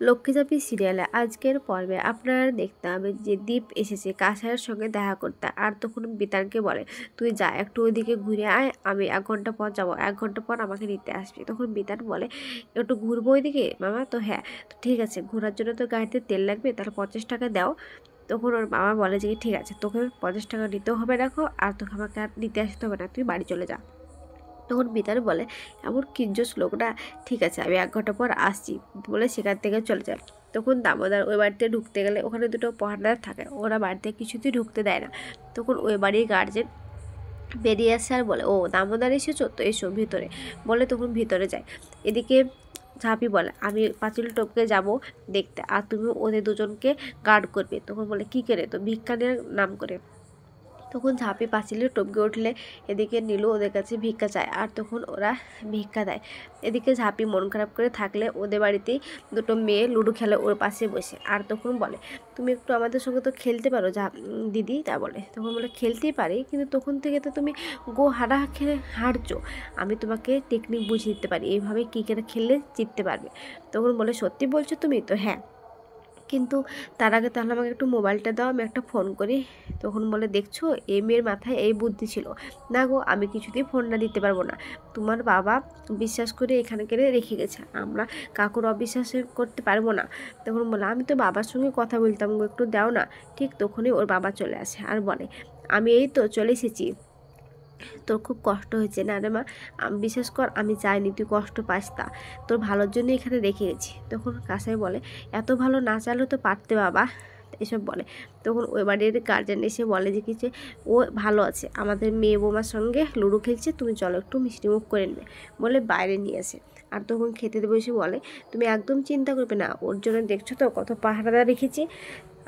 লক্ষ্মীচাপি সিরিয়ালে আজকের পর্বে আপনারা দেখতে হবে যে দীপ এসেছে কাসায়ের সঙ্গে দেখা করতে। আর তখন বিতানকে বলে, তুই যা একটু ওইদিকে ঘুরে আয়, আমি 1 ঘন্টা পর যাবো, 1 ঘন্টা পর আমাকে নিতে আসবি। তখন বিতান বলে, একটু ঘুরবো ওইদিকে মামা। তো হ্যাঁ, তো ঠিক আছে, ঘোরার জন্য তো গাড়িতে তেল লাগবে, তাহলে 50 টাকা দাও। তখন ওর মামা বলে যে ঠিক আছে, তোকে 50 টাকা নিতেও হবে, রাখো, আর তোকে আমাকে আর নিতে আসতে হবে না, তুই বাড়ি চলে যা। তখন বিতান বলে, এমন কিঞ্জস লোকটা, ঠিক আছে আমি 1 ঘন্টা পর আসছি বলে সেখান থেকে চলে যায়। তখন দামোদর ওই বাড়িতে ঢুকতে গেলে ওখানে দুটো পাহাড়দার থাকে, ওরা বাড়িতে কিছুতেই ঢুকতে দেয় না। তখন ওই বাড়ির গার্জেন বেরিয়ে আসে আর বলে, ও দামোদর এসেছো, তো এসো ভিতরে বলে তখন ভিতরে যায়। এদিকে ঝাঁপি বলে, আমি পাঁচিল টপকে যাব দেখতে, আর তুমি ওদের দুজনকে গার্ড করবে। তখন বলে, কী করে? তো ভিক্ষা নেওয়ার নাম করে। তখন ঝাঁপি পাঁচিলে টপকে উঠলে এদিকে নীলু ওদের কাছে ভিক্ষা চায়, আর তখন ওরা ভিক্ষা দেয়। এদিকে ঝাঁপি মন খারাপ করে থাকলে ওদের বাড়িতেই দুটো মেয়ে লুডো খেলে ওর পাশে বসে। আর তখন বলে, তুমি একটু আমাদের সঙ্গে তো খেলতে পারো দিদি। তা বলে, তখন বলে, খেলতেই পারি, কিন্তু তখন থেকে তো তুমি গো হারা খেলে হারছো, আমি তোমাকে টেকনিক বুঝিয়ে দিতে পারি, এইভাবে কী করে খেললে জিততে পারবে। তখন বলে, সত্যি বলছো তুমি? তো হ্যাঁ, কিন্তু তার আগে তাহলে আমাকে একটু মোবাইলটা দাও, আমি একটা ফোন করি। তখন বলে, দেখছো এই মেয়ের মাথায় এই বুদ্ধি ছিল না গো, আমি কিছুতেই ফোন না দিতে পারবো না, তোমার বাবা বিশ্বাস করে এখানে কেড়ে রেখে গেছে, আমরা কাকুর অবিশ্বাস করতে পারবো না। তখন বলে, আমি তো বাবার সঙ্গে কথা বলতাম গো, একটু দাও না। ঠিক তখনই ওর বাবা চলে আসে আর বলে, আমি এই তো চলে এসেছি, তোর খুব কষ্ট হয়েছে না রে মা, বিশেষ কর আমি চাইনি তুই কষ্ট পাস, তা তোর ভালোর জন্য এখানে রেখে গেছি। তখন কাসাই বলে, এত ভালো না চাইলেও তো পারতে বাবা, এসব বলে। তখন ওই বাড়ির গার্জেন এসে বলে যে কিছু, ও ভালো আছে, আমাদের মেয়ে বৌমার সঙ্গে লুডো খেলছে, তুমি চলো একটু মিষ্টিমুখ করে নেবে বলে বাইরে নিয়ে আসে। আর তখন খেতে দেবো এসে বলে, তুমি একদম চিন্তা করবে না, ওর জন্য দেখছো তো কত পাহারাদার রেখেছি,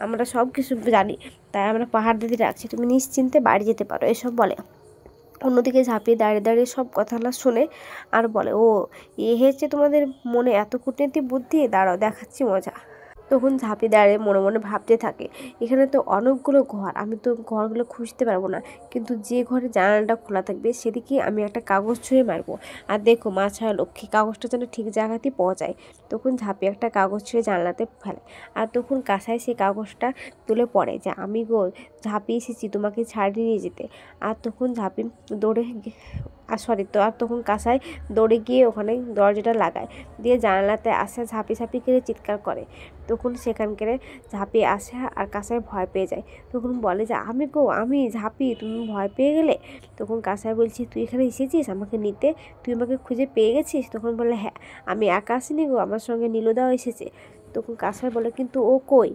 আমরা সব কিছু জানি, তাই আমরা পাহাড় দিতে রাখছি, তুমি নিশ্চিন্তে বাড়ি যেতে পারো, এসব বলে। অন্যদিকে ঝাঁপিয়ে দাঁড়িয়ে দাঁড়িয়ে সব কথাগুলো শুনে আর বলে, ও এ হয়েছে তোমাদের মনে এত কূটনীতি বুদ্ধি, দাঁড়াও দেখাচ্ছি মজা। তখন ঝাঁপি দাঁড়িয়ে মনে মনে ভাবতে থাকে, এখানে তো অনেকগুলো ঘর, আমি তো ঘরগুলো খুঁজতে পারবো না, কিন্তু যে ঘরে জানালাটা খোলা থাকবে সেদিকে আমি একটা কাগজ ছুঁড়ে মারবো, আর দেখো মা ছাড়া লক্ষ্মী, কাগজটা যেন ঠিক জায়গাতেই পাওয়া যায়। তখন ঝাঁপি একটা কাগজ ছুঁড়ে জানলাতে ফেলে, আর তখন কাঁসায় সেই কাগজটা তুলে পড়ে যে, আমি গো ঝাঁপি এসেছি তোমাকে ছাড়িয়ে নিয়ে যেতে। আর তখন ঝাঁপি দৌড়ে আর তখন কাঁসায় দৌড়ে গিয়ে ওখানে দরজাটা লাগায়, দিয়ে জানালাতে আসা ঝাঁপি ঝাঁপি করে চিৎকার করে। তখন সেখানকার ঝাঁপিয়ে আসে আর কাঁসায় ভয় পেয়ে যায়। তখন বলে যে, আমি গো আমি ঝাঁপি, তুমি ভয় পেয়ে গেলে? তখন কাঁসায় বলছি, তুই এখানে এসেছিস আমাকে নিতে, তুই আমাকে খুঁজে পেয়ে গেছিস? তখন বলে, হ্যাঁ, আমি একা আসিনি গো, আমার সঙ্গে নীলুদাও এসেছে। তখন কাঁসায় বলে, কিন্তু ও কই?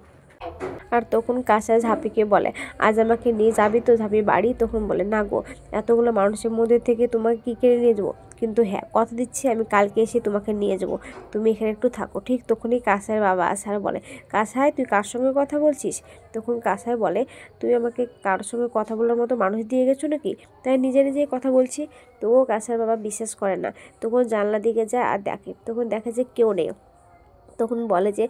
আর তখন কাঁসায় ঝাঁপিকে বলে, আজ আমাকে নিয়ে যাবি তো ঝাঁপি বাড়ি? তখন বলে, না গো, এতগুলো মানুষের মধ্যে থেকে তোমাকে কী কেড়ে নিয়ে যাবো, কিন্তু হ্যাঁ কথা দিচ্ছি আমি কালকে এসে তোমাকে নিয়ে যাবো, তুমি এখানে একটু থাকো। ঠিক তখনই কাঁসাইয়ের বাবা আসে আর বলে, কাঁসাই তুই কার সঙ্গে কথা বলছিস? তখন কাঁসাই বলে, তুই আমাকে কার সঙ্গে কথা বলার মতো মানুষ দিয়ে গেছো নাকি, তাই নিজে নিজেই কথা বলছি। তবুও কাঁসাইয়ের বাবা বিশ্বাস করে না। তখন জানলা দিকে যায় আর দেখে, তখন দেখে যে কেউ নেই। তখন বলে যে,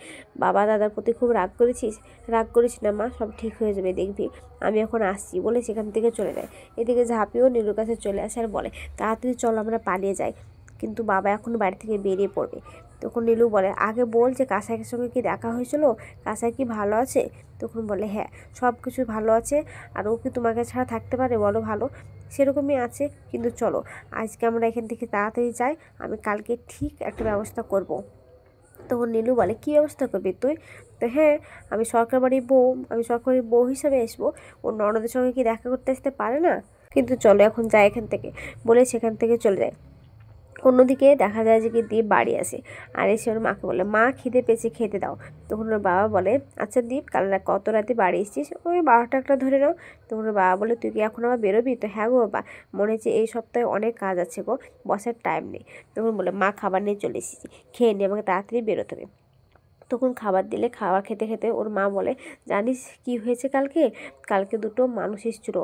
বাবা দাদার প্রতি খুব রাগ করেছিস? রাগ করিস না মা, সব ঠিক হয়ে যাবে দেখবি, আমি এখন আসছি বলে সেখান থেকে চলে যায়। এদিকে ঝাঁপিও নীলুর কাছে চলে আসে আর বলে, তাড়াতাড়ি চলো আমরা পালিয়ে যাই, কিন্তু বাবা এখন বাড়ি থেকে বেরিয়ে পড়বে। তখন নীলু বলে, আগে বল যে কাঁসাইয়ের সঙ্গে কি দেখা হয়েছিল, কাঁসাই কি ভালো আছে? তখন বলে, হ্যাঁ সব কিছু ভালো আছে, আর ও কি তোমাকে ছাড়া থাকতে পারে বলো? ভালো সেরকমই আছে, কিন্তু চলো আজকে আমরা এখান থেকে তাড়াতাড়ি যাই, আমি কালকে ঠিক একটা ব্যবস্থা করব। তখন নীলু বলে, কী ব্যবস্থা করবি তুই? তো হ্যাঁ, আমি সরকারি বউ হিসাবে আসবো, ওর ননদের সঙ্গে কি দেখা করতে আসতে পারে না? কিন্তু চলো এখন যাই এখান থেকে বলে সেখান থেকে চলে যায়। অন্যদিকে দেখা যায় যে কি দীপ বাড়ি আসে আর এসে ওর মাকে বলে, মা খিদে পেয়েছে, খেতে দাও। তখন ওর বাবা বলে, আচ্ছা দীপ, কাল কত রাতে বাড়ি এসেছিস? ওই 12টা ধরে নাও। তখন ওর বাবা বলে, তুই কি এখন আবার বেরোবি? তো হ্যাঁ গো বাবা, মনে হচ্ছে এই সপ্তাহে অনেক কাজ আছে গো, বসের টাইম নেই। তখন বলে, মা খাবার নিয়ে চলে এসেছি, খেয়ে নিয়ে আমাকে তাড়াতাড়ি বেরোতে হবে। তখন খাবার দিলে খাবার খেতে খেতে ওর মা বলে, জানিস কি হয়েছে কালকে? কালকে দুটো মানুষ এসেছিলো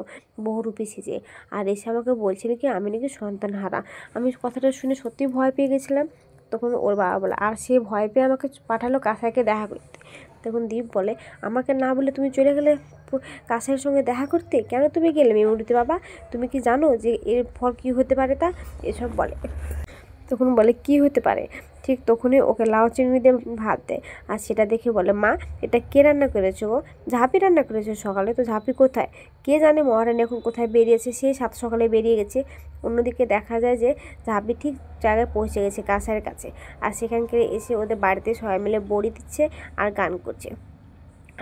বহুরূপী সেজে, আর এসে আমাকে বলছে নাকি আমি নাকি সন্তান হারা। আমি কথাটা শুনে সত্যি ভয় পেয়ে গেছিলাম। তখন ওর বাবা বলে, আর সে ভয় পেয়ে আমাকে পাঠালো কাঁসাইকে দেখা করতে। তখন দীপ বলে, আমাকে না বলে তুমি চলে গেলে কাঁসাইয়ের সঙ্গে দেখা করতে? কেন তুমি গেলে মেমোরিতে বাবা? তুমি কি জানো যে এর ফল কী হতে পারে? তা এসব বলে। তখন বলে কি হতে পারে। ঠিক তখনই ওকে লাউ চিংড়ি দিয়ে ভাত দেয়। আর সেটা দেখে বলে মা এটা কে রান্না করেছো গো? ঝাঁপি রান্না করেছো সকালে, তো ঝাঁপি কোথায়? কে জানে মহারানী এখন কোথায় বেরিয়েছে, সেই সাত সকালে বেরিয়ে গেছে। অন্যদিকে দেখা যায় যে ঝাঁপি ঠিক জায়গায় পৌঁছে গেছে কাঁসারের কাছে। আর সেখানকে এসে ওদের বাড়িতে সবাই মিলে বড়ি দিচ্ছে আর গান করছে।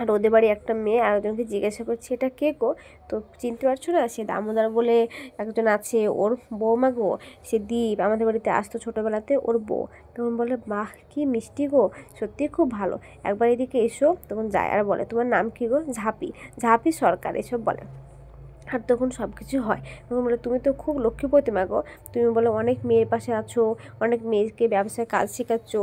আর ওদের বাড়ি একটা মেয়ে আরেকজনকে জিজ্ঞাসা করছে এটা কে গো? তো চিনতে পারছো না, সে দামোদর বলে একজন আছে, ওর বৌমা গো, সে দীপ আমাদের বাড়িতে আসতো ছোটোবেলাতে, ওর বউ। তখন বলে বাহ কি মিষ্টি গো, সত্যি খুব ভালো, একবার এদিকে এসো। তখন যায় আর বলে তোমার নাম কি গো? ঝাঁপি। ঝাঁপি সরকার এসব বলে। আর তখন সব কিছু হয়। তখন বলে তুমি তো খুব লক্ষ্মী প্রতিমা গো, তুমি বলে অনেক মেয়ের পাশে আছো, অনেক মেয়েকে ব্যবসায় কাজ শেখাচ্ছ।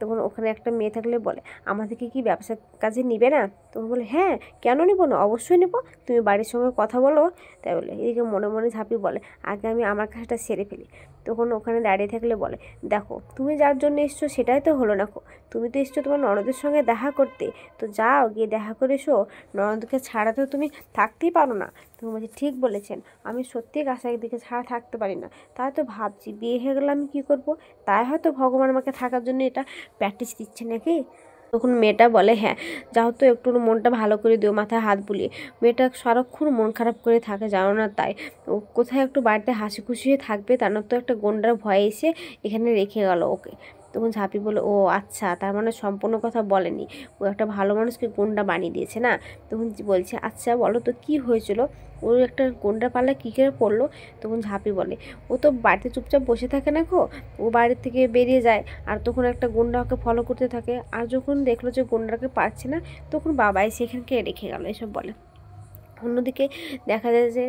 তখন ওখানে একটা মেয়ে থাকলে বলে আমাদেরকে কি ব্যবসার কাজে নিবে না? তখন বলে হ্যাঁ কেন নিব না, অবশ্যই নেব, তুমি বাড়ির সঙ্গে কথা বলো। তাই বলে এদিকে মনে মনে ঝাঁপি বলে আগে আমি আমার কাজটা সেরে ফেলি। তখন ওখানে দাঁড়িয়ে থাকলে বলে দেখো তুমি যার জন্য এসছো সেটাই তো হলো না, তুমি তো এসছো তোমার ননদের সঙ্গে দেখা করতে, তো যাও গিয়ে দেখা করে এসো, ননদকে ছাড়া তো তুমি থাকতেই পারো না। তুমি বলছি ঠিক বলেছেন, আমি সত্যিই কাছার দিকে ছাড়া থাকতে পারি না, তাই তো ভাবছি বিয়ে হয়ে গেলে আমি কী করবো, তাই হয়তো ভগবান আমাকে থাকার জন্য এটা প্র্যাকটিস দিচ্ছে নাকি। তখন মেয়েটা বলে হ্যাঁ যাও তো, একটু মনটা ভালো করে দিও, মাথায় হাত বুলিয়ে। মেয়েটা সারাক্ষণ মন খারাপ করে থাকে জানো না, তাই ও কোথায় একটু বাড়িতে হাসি খুশি হয়ে থাকবে, তার তো একটা গন্ডার ভয়ে এসে এখানে রেখে গেল ওকে। তখন ঝাঁপি বলে ও আচ্ছা, তার মানে সম্পূর্ণ কথা বলেনি, ও একটা ভালো মানুষকে গুন্ডা বানিয়ে দিয়েছে না। তখন বলছে আচ্ছা বলো তো কী হয়েছিল, ও একটা গুন্ডা পাল্লা কী করে পড়লো? তখন ঝাঁপি বলে ও তো বাড়িতে চুপচাপ বসে থাকে না গো, ও বাড়ির থেকে বেরিয়ে যায়, আর তখন একটা গুন্ডা ওকে ফলো করতে থাকে, আর যখন দেখলো যে গুন্ডাকে পারছে না, তখন বাবাই সেখানকে রেখে গেল, এসব বলে। অন্যদিকে দেখা যায় যে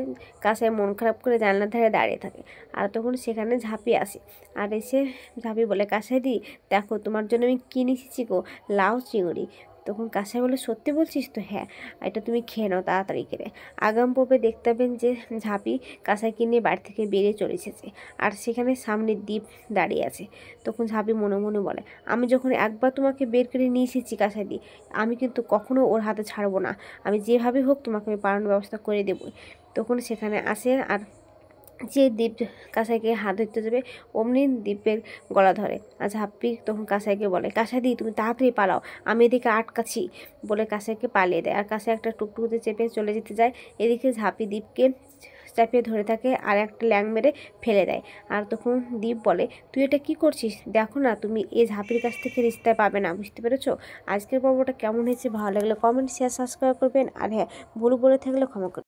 কাসাই মন খারাপ করে জানলার ধারে দাঁড়িয়ে থাকে। আর তখন সেখানে ঝাঁপি আসে। আর এসে ঝাঁপি বলে কাসাই দি দেখো তোমার জন্য আমি কিনে এসেছি গো, লাউ চিংড়ি। তখন কাসাই বলে সত্যি বলছিস তো? হ্যাঁ এটা তুমি খেয়ে নাও তাড়াতাড়ি করে। আগাম পর্বে দেখতে পাবেন যে ঝাঁপি কাসাইকে নিয়ে বাড়ি থেকে বেরিয়ে চলে এসেছে। আর সেখানে সামনে দ্বীপ দাঁড়িয়ে আছে। তখন ঝাঁপি মনে মনে বলে আমি যখন একবার তোমাকে বের করে নিয়ে এসেছি কাসাই দি, আমি কিন্তু কখনো ওর হাতে ছাড়বো না, আমি যেভাবে হোক তোমাকে আমি পালানোর ব্যবস্থা করে দেবো। তখন সেখানে আসে আর যে দ্বীপ কাসাইকে হাত ধরতে যাবে অমনি দ্বীপের গলা ধরে। আর ঝাপ্পি তখন কাসাইকে বলে কাসাইদি তুমি তাড়াতাড়ি পালাও, আমি এদিকে আটকাছি, বলে কাসাইকে পালিয়ে দেয়। আর কাসাই একটা টুকটুকুতে চেপে চলে যেতে যায়, এদিকে ঝাঁপি দ্বীপকে চাপিয়ে ধরে থাকে আর একটা ল্যাং মেরে ফেলে দেয়। আর তখন দ্বীপ বলে তুই এটা কি করছিস, দেখো না তুমি এই ঝাঁপির কাছ থেকে রিস্তা পাবে না, বুঝতে পেরেছো? আজকের পর্বটা কেমন হয়েছে, ভালো লাগলে কমেন্ট শেয়ার সাবস্ক্রাইব করবেন। আর হ্যাঁ ভুল বলে থাকলে ক্ষমা করবেন।